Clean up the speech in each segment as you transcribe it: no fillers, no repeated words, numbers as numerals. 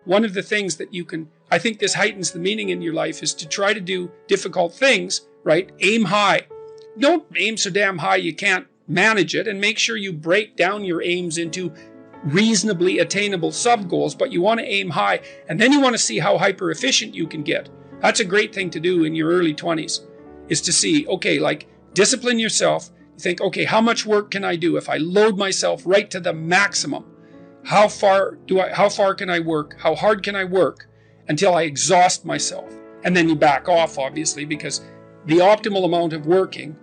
One of the things that you can, I think this heightens the meaning in your life, is to try to do difficult things, right? Aim high. Don't aim so damn high you can't manage it, and make sure you break down your aims into reasonably attainable sub-goals, but you want to aim high, and then you want to see how hyper efficient you can get. That's a great thing to do in your early 20s, is to see, okay, like discipline yourself. You think, okay, how much work can I do if I load myself right to the maximum? How far can I work? How hard can I work until I exhaust myself? And then you back off, obviously, because the optimal amount of working,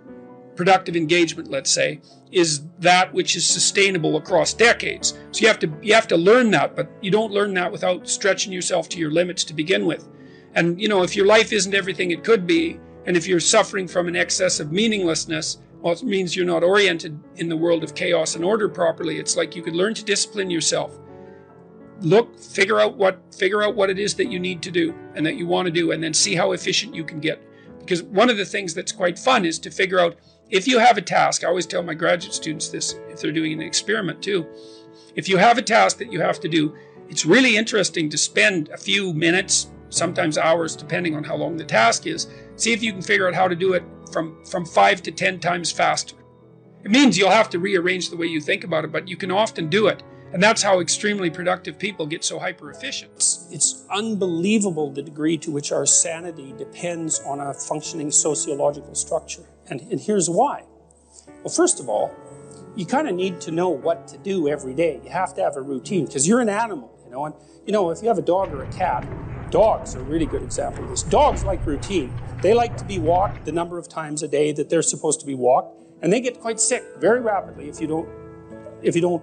productive engagement, let's say, is that which is sustainable across decades. So you have to learn that, but you don't learn that without stretching yourself to your limits to begin with. And if your life isn't everything it could be, and if you're suffering from an excess of meaninglessness, well, it means you're not oriented in the world of chaos and order properly. It's like you could learn to discipline yourself. Figure out what it is that you need to do and that you want to do, and then see how efficient you can get. Because one of the things that's quite fun is to figure out, if you have a task, I always tell my graduate students this if they're doing an experiment too. If you have a task that you have to do, it's really interesting to spend a few minutes, sometimes hours, depending on how long the task is. See if you can figure out how to do it from 5 to 10 times faster. It means you'll have to rearrange the way you think about it, but you can often do it. And that's how extremely productive people get so hyper efficient. It's unbelievable the degree to which our sanity depends on a functioning sociological structure. And here's why. Well, first of all, you kind of need to know what to do every day. You have to have a routine, because you're an animal, and if you have a dog or a cat, dogs are a really good example of this. Dogs like routine. They like to be walked the number of times a day that they're supposed to be walked, and they get quite sick very rapidly if you don't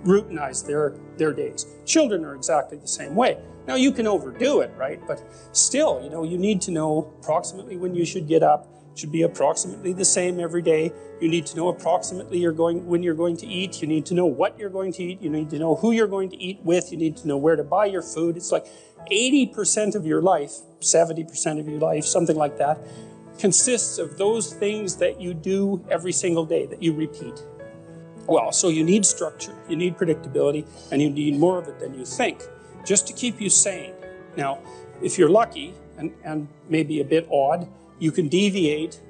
routinize their days. Children are exactly the same way. Now, you can overdo it, right? But still, you need to know approximately when you should get up. It should be approximately the same every day. You need to know approximately when you're going to eat. You need to know what you're going to eat. You need to know who you're going to eat with. You need to know where to buy your food. It's like 80% of your life, 70% of your life, something like that, consists of those things that you do every single day, that you repeat. Well, so you need structure, you need predictability, and you need more of it than you think, just to keep you sane. Now, if you're lucky, and maybe a bit odd, you can deviate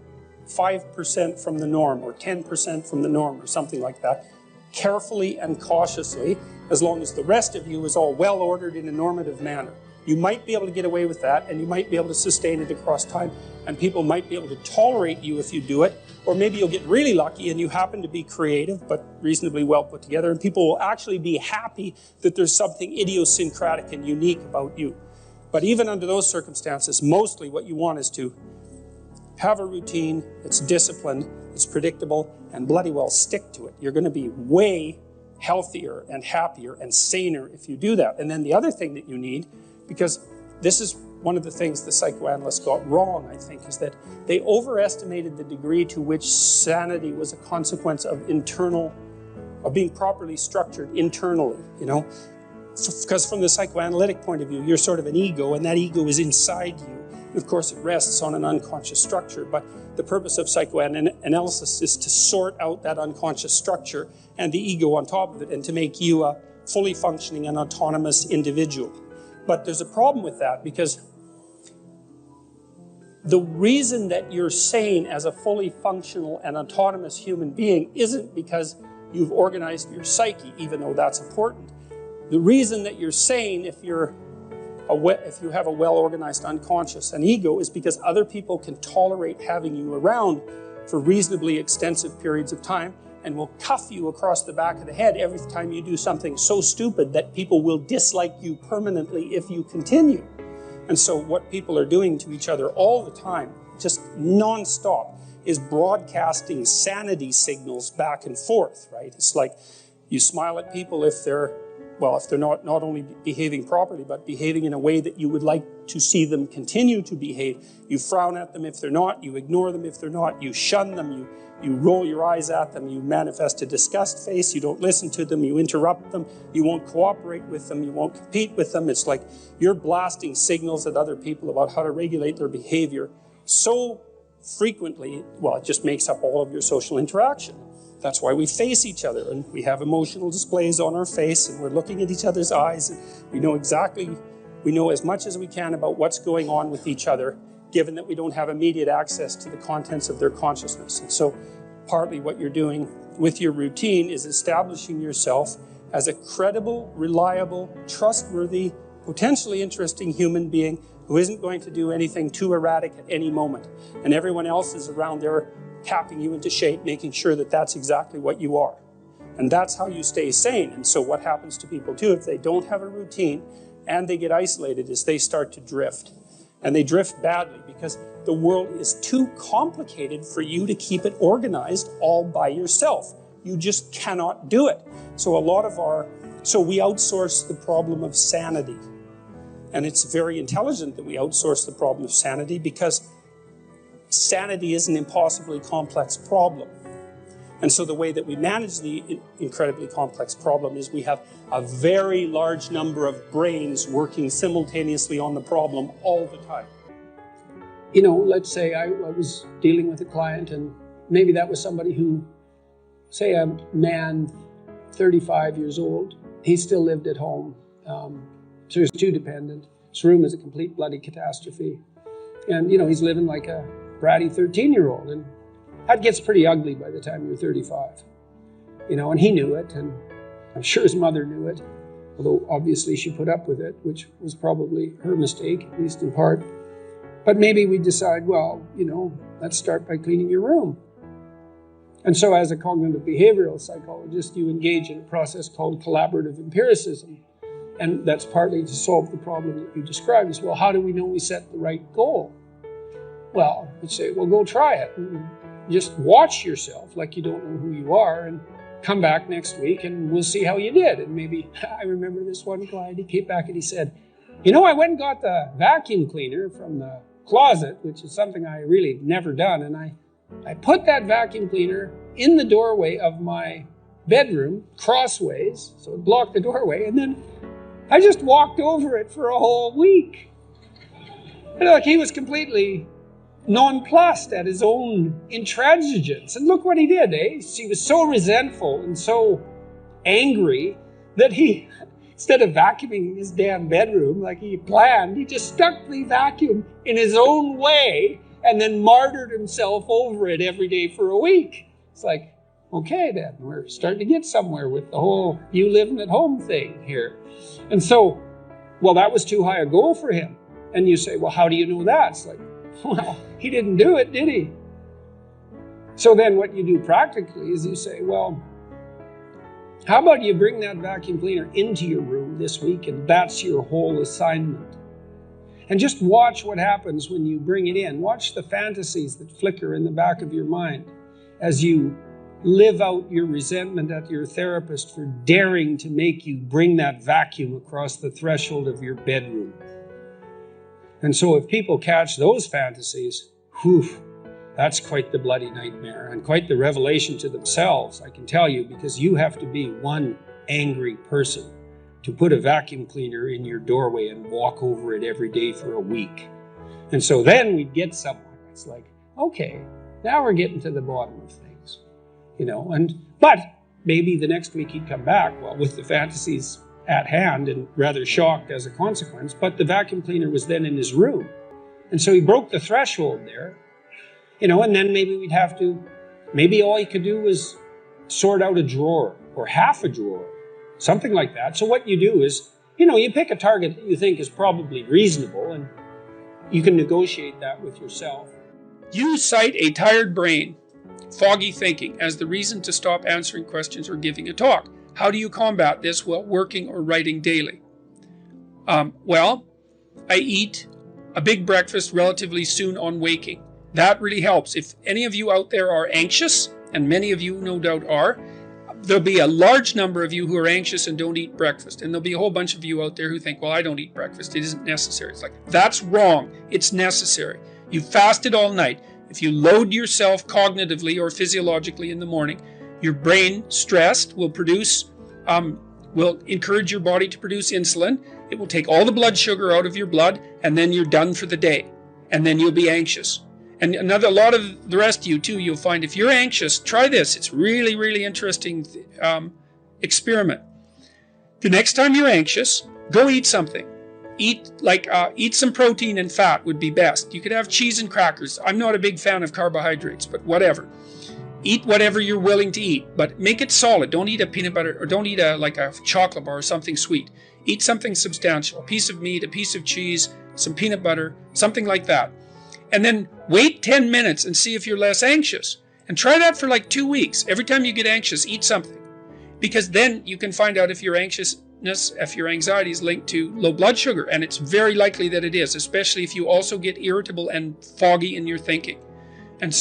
5% from the norm, or 10% from the norm, or something like that, carefully and cautiously, as long as the rest of you is all well ordered in a normative manner. You might be able to get away with that, and you might be able to sustain it across time, and people might be able to tolerate you if you do it, or maybe you'll get really lucky and you happen to be creative but reasonably well put together, and people will actually be happy that there's something idiosyncratic and unique about you. But even under those circumstances, mostly what you want is to have a routine that's disciplined, it's predictable, and bloody well stick to it. You're going to be way healthier and happier and saner if you do that. And then the other thing that you need, because this is one of the things the psychoanalysts got wrong, I think, is that they overestimated the degree to which sanity was a consequence of being properly structured internally, Because from the psychoanalytic point of view, you're sort of an ego, and that ego is inside you. And of course, it rests on an unconscious structure, but the purpose of psychoanalysis is to sort out that unconscious structure and the ego on top of it, and to make you a fully functioning and autonomous individual. But there's a problem with that, because the reason that you're sane as a fully functional and autonomous human being isn't because you've organized your psyche, even though that's important. The reason that you're sane, if you have a well-organized unconscious and ego, is because other people can tolerate having you around for reasonably extensive periods of time, and will cuff you across the back of the head every time you do something so stupid that people will dislike you permanently if you continue. And so what people are doing to each other all the time, just non-stop, is broadcasting sanity signals back and forth, right? It's like you smile at people if they're not only behaving properly, but behaving in a way that you would like to see them continue to behave. You frown at them if they're not, you ignore them if they're not, you shun them, you roll your eyes at them, you manifest a disgust face, you don't listen to them, you interrupt them, you won't cooperate with them, you won't compete with them. It's like you're blasting signals at other people about how to regulate their behavior so frequently, well, it just makes up all of your social interaction. That's why we face each other, and we have emotional displays on our face, and we're looking at each other's eyes, and we know as much as we can about what's going on with each other, given that we don't have immediate access to the contents of their consciousness. And so partly what you're doing with your routine is establishing yourself as a credible, reliable, trustworthy, potentially interesting human being who isn't going to do anything too erratic at any moment. And everyone else is around there tapping you into shape, making sure that that's exactly what you are. And that's how you stay sane. And so what happens to people too, if they don't have a routine and they get isolated, is they start to drift. And they drift badly because the world is too complicated for you to keep it organized all by yourself. You just cannot do it. So we outsource the problem of sanity. And it's very intelligent that we outsource the problem of sanity, because sanity is an impossibly complex problem. And so the way that we manage the incredibly complex problem is we have a very large number of brains working simultaneously on the problem all the time. Let's say I was dealing with a client, and maybe that was somebody who, say a man, 35 years old, he still lived at home. So he's too dependent. His room is a complete bloody catastrophe. And, he's living like a bratty 13-year-old. And that gets pretty ugly by the time you're 35. And he knew it, and I'm sure his mother knew it. Although, obviously, she put up with it, which was probably her mistake, at least in part. But maybe we decide, let's start by cleaning your room. And so as a cognitive behavioral psychologist, you engage in a process called collaborative empiricism. And that's partly to solve the problem that you described as, well, how do we know we set the right goal? Well, you say, well, go try it. And just watch yourself like you don't know who you are, and come back next week and we'll see how you did. And maybe, I remember this one client, he came back and he said, I went and got the vacuum cleaner from the closet, which is something I really never done. And I put that vacuum cleaner in the doorway of my bedroom, crossways, so it blocked the doorway. And then I just walked over it for a whole week. And he was completely nonplussed at his own intransigence. And look what he did, He was so resentful and so angry that he, instead of vacuuming his damn bedroom like he planned, he just stuck the vacuum in his own way and then martyred himself over it every day for a week. It's like, okay, then we're starting to get somewhere with the whole you living at home thing here. And so, that was too high a goal for him. And you say, well, how do you know that? It's like, well, he didn't do it, did he? So then what you do practically is you say, well, how about you bring that vacuum cleaner into your room this week, and that's your whole assignment. And just watch what happens when you bring it in. Watch the fantasies that flicker in the back of your mind as you live out your resentment at your therapist for daring to make you bring that vacuum across the threshold of your bedroom. And so if people catch those fantasies, that's quite the bloody nightmare and quite the revelation to themselves, I can tell you, because you have to be one angry person to put a vacuum cleaner in your doorway and walk over it every day for a week. And so then we get somewhere. It's like, okay, now we're getting to the bottom of things, but maybe the next week he'd come back, with the fantasies at hand and rather shocked as a consequence, but the vacuum cleaner was then in his room. And so he broke the threshold there, and then maybe all he could do was sort out a drawer or half a drawer, something like that. So what you do is, you pick a target that you think is probably reasonable, and you can negotiate that with yourself. You cite a tired brain, foggy thinking, as the reason to stop answering questions or giving a talk. How do you combat this while working or writing daily? I eat a big breakfast relatively soon on waking. That really helps. If any of you out there are anxious, and many of you no doubt are, there'll be a large number of you who are anxious and don't eat breakfast. And there'll be a whole bunch of you out there who think, I don't eat breakfast. It isn't necessary. It's like, that's wrong. It's necessary. You fasted all night. If you load yourself cognitively or physiologically in the morning, your brain, stressed, will encourage your body to produce insulin. It will take all the blood sugar out of your blood, and then you're done for the day. And then you'll be anxious. And a lot of the rest of you too, you'll find if you're anxious, try this. It's really, really interesting experiment. The next time you're anxious, go eat something. Eat some protein and fat would be best. You could have cheese and crackers. I'm not a big fan of carbohydrates, but whatever. Eat whatever you're willing to eat, but make it solid. Don't eat a peanut butter, or don't eat a chocolate bar or something sweet. Eat something substantial, a piece of meat, a piece of cheese, some peanut butter, something like that. And then wait 10 minutes and see if you're less anxious. And try that for like 2 weeks. Every time you get anxious, eat something. Because then you can find out if your anxiety is linked to low blood sugar. And it's very likely that it is, especially if you also get irritable and foggy in your thinking. And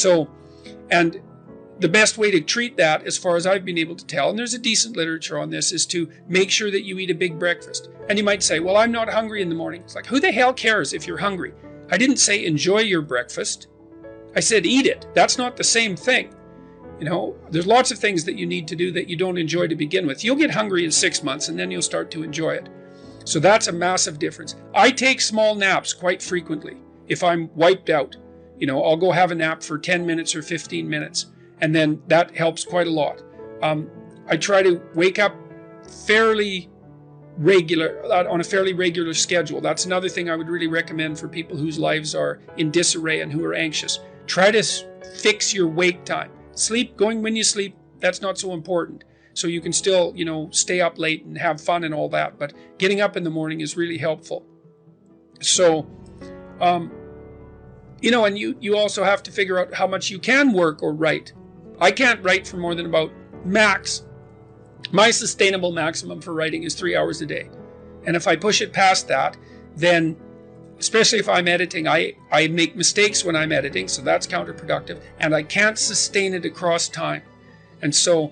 the best way to treat that, as far as I've been able to tell, and there's a decent literature on this, is to make sure that you eat a big breakfast. And you might say, well, I'm not hungry in the morning. It's like, who the hell cares if you're hungry? I didn't say enjoy your breakfast. I said eat it. That's not the same thing. There's lots of things that you need to do that you don't enjoy to begin with. You'll get hungry in 6 months and then you'll start to enjoy it. So that's a massive difference. I take small naps quite frequently. If I'm wiped out, I'll go have a nap for 10 minutes or 15 minutes. And then that helps quite a lot. I try to wake up on a fairly regular schedule. That's another thing I would really recommend for people whose lives are in disarray and who are anxious. Try to fix your wake time. Going when you sleep, that's not so important. So you can still, stay up late and have fun and all that. But getting up in the morning is really helpful. So, and you also have to figure out how much you can work or write. I can't write for more than about my sustainable maximum for writing is 3 hours a day. And if I push it past that, then, especially if I'm editing, I make mistakes when I'm editing, so that's counterproductive, and I can't sustain it across time. And so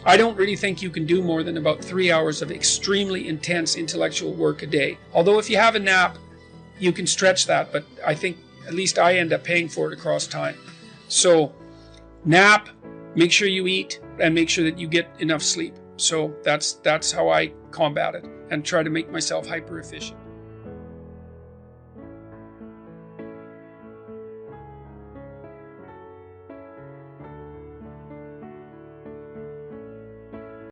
I don't really think you can do more than about 3 hours of extremely intense intellectual work a day. Although if you have a nap, you can stretch that, but I think at least I end up paying for it across time. So nap, make sure you eat, and make sure that you get enough sleep. So that's how I combat it and try to make myself hyper efficient.